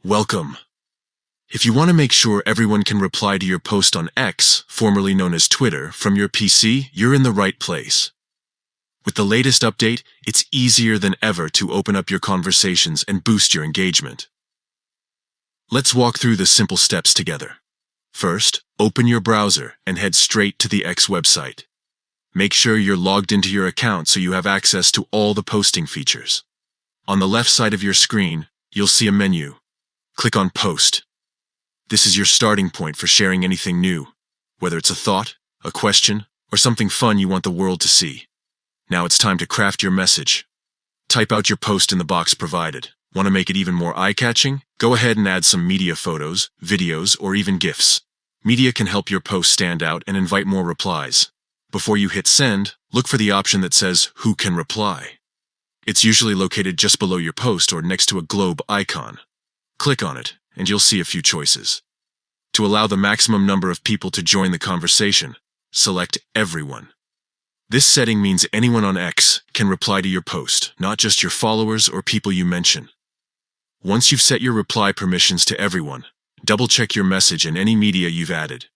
Welcome. If you want to make sure everyone can reply to your post on X, formerly known as Twitter, from your PC, you're in the right place. With the latest update, it's easier than ever to open up your conversations and boost your engagement. Let's walk through the simple steps together. First, open your browser and head straight to the X website. Make sure you're logged into your account so you have access to all the posting features. On the left side of your screen, you'll see a menu. Click on Post. This is your starting point for sharing anything new, whether it's a thought, a question, or something fun you want the world to see. Now it's time to craft your message. Type out your post in the box provided. Want to make it even more eye-catching? Go ahead and add some media photos, videos, or even GIFs. Media can help your post stand out and invite more replies. Before you hit send, look for the option that says Who can reply? It's usually located just below your post or next to a globe icon. Click on it, and you'll see a few choices. To allow the maximum number of people to join the conversation, select Everyone. This setting means anyone on X can reply to your post, not just your followers or people you mention. Once you've set your reply permissions to everyone, double-check your message and any media you've added.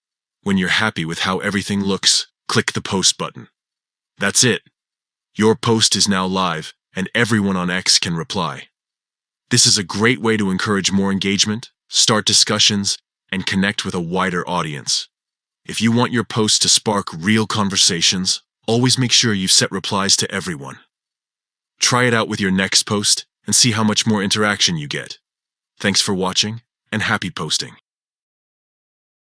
When you're happy with how everything looks, click the Post button. That's it. Your post is now live, and everyone on X can reply. This is a great way to encourage more engagement, start discussions, and connect with a wider audience. If you want your post to spark real conversations, always make sure you've set replies to everyone. Try it out with your next post and see how much more interaction you get. Thanks for watching, and happy posting.